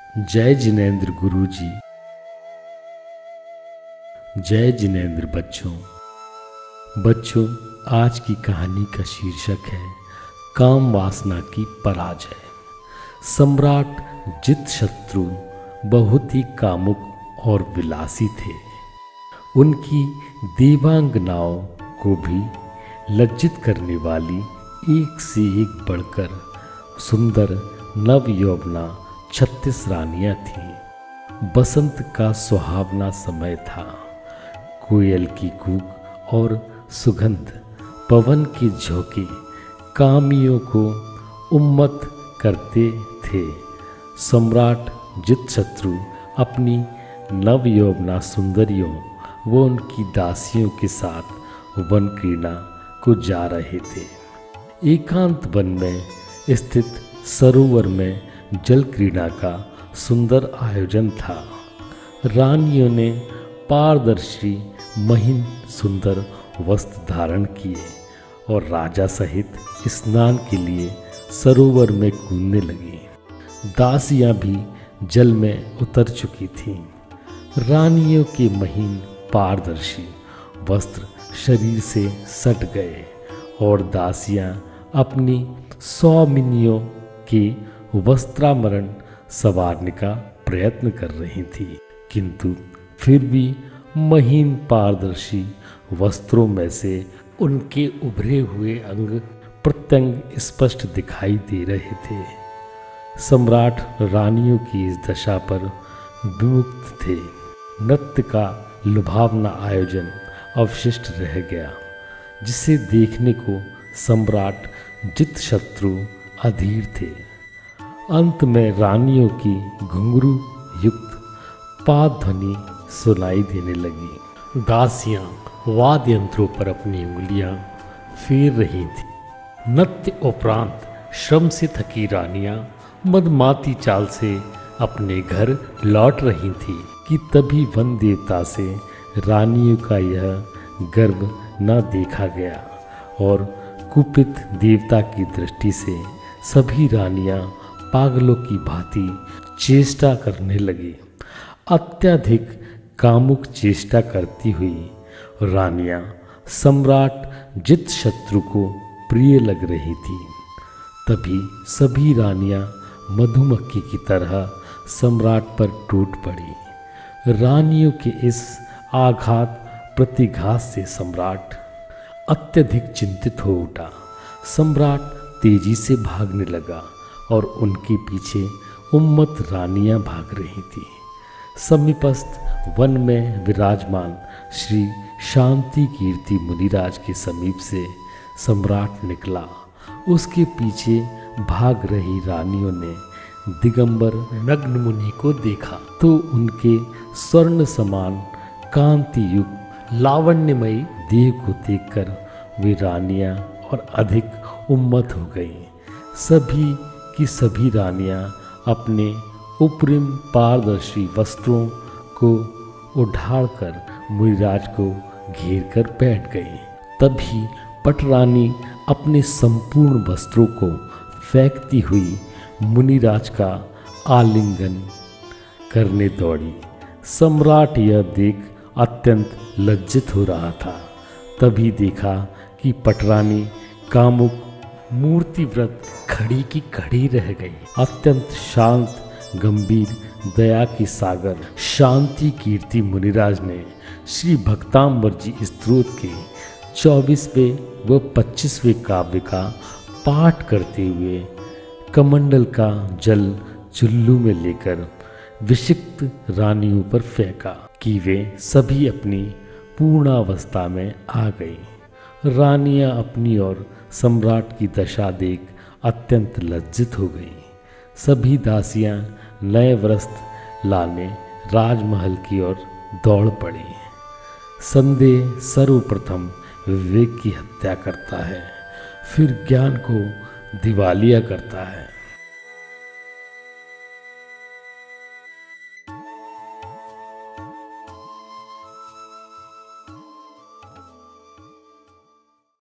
जय जिनेंद्र गुरुजी। जय जिनेंद्र बच्चों, आज की कहानी का शीर्षक है काम वासना की पराजय। सम्राट जितशत्रु बहुत ही कामुक और विलासी थे। उनकी देवांगनाओं को भी लज्जित करने वाली एक से एक बढ़कर सुंदर नवयौवना 36 रानियां थीं। बसंत का सुहावना समय था। कोयल की कूक और सुगंध, पवन के झोंके कामियों को उन्मत्त करते थे। सम्राट जितशत्रु अपनी नवयौवना सुंदरियों व उनकी दासियों के साथ वन क्रीड़ा को जा रहे थे। एकांत वन में स्थित सरोवर में जल क्रीड़ा का सुंदर आयोजन था। रानियों ने पारदर्शी महीन सुंदर वस्त्र धारण किए और राजा सहित स्नान के लिए सरोवर में कूदने लगी। दासियां भी जल में उतर चुकी थीं। रानियों के महीन पारदर्शी वस्त्र शरीर से सट गए और दासियां अपनी सौमिनियों के वस्त्रामरण संवारने का प्रयत्न कर रही थी, किंतु फिर भी महीन पारदर्शी वस्त्रों में से उनके उभरे हुए अंग प्रत्यंग स्पष्ट दिखाई दे रहे थे। सम्राट रानियों की इस दशा पर विमुक्त थे। नृत्य का लुभावना आयोजन अवशिष्ट रह गया, जिसे देखने को सम्राट जितशत्रु अधीर थे। अंत में रानियों की घुंघरू युक्त पाद ध्वनि सुनाई देने लगी। दासियां वाद्य यंत्रों पर अपनी उंगलियां फेर रही थीं। नृत्य उपरांत श्रम से थकी रानियां मदमाती चाल से अपने घर लौट रही थीं कि तभी वन देवता से रानियों का यह गर्व न देखा गया और कुपित देवता की दृष्टि से सभी रानियां पागलों की भांति चेष्टा करने लगी। अत्यधिक कामुक चेष्टा करती हुई रानियां सम्राट जितशत्रु को प्रिय लग रही थी। तभी सभी रानियां मधुमक्खी की तरह सम्राट पर टूट पड़ी। रानियों के इस आघात प्रतिघात से सम्राट अत्यधिक चिंतित हो उठा। सम्राट तेजी से भागने लगा और उनके पीछे उन्मत्त रानियां भाग रही थीं। समीपस्थ वन में विराजमान श्री शांति कीर्ति मुनिराज के समीप से सम्राट निकला। उसके पीछे भाग रही रानियों ने दिगंबर नग्न मुनि को देखा तो उनके स्वर्ण समान कांति युक्त लावण्यमयी देह को देखकर वे रानियां और अधिक उन्मत्त हो गईं। सभी की सभी रानियां अपने उपरिम पारदर्शी वस्त्रों को उठाकर मुनिराज को घेर कर बैठ गई। तभी पटरानी अपने संपूर्ण वस्त्रों को फेंकती हुई मुनिराज का आलिंगन करने दौड़ी। सम्राट यह देख अत्यंत लज्जित हो रहा था। तभी देखा कि पटरानी कामुक मूर्तिव्रत खड़ी की खड़ी रह गई। अत्यंत शांत गंभीर दया की सागर शांति कीर्ति मुनिराज ने श्री भक्तांबर जी स्तोत्र के 24वें व 25वें काव्य का पाठ करते हुए कमंडल का जल चुल्लू में लेकर विषिक्त रानियों पर फेंका कि वे सभी अपनी पूर्णावस्था में आ गई। रानियां अपनी और सम्राट की दशा देख अत्यंत लज्जित हो गईं। सभी दासियां नए वस्त्र लाने राजमहल की ओर दौड़ पड़ी। संदेह सर्वप्रथम विवेक की हत्या करता है, फिर ज्ञान को दिवालिया करता है।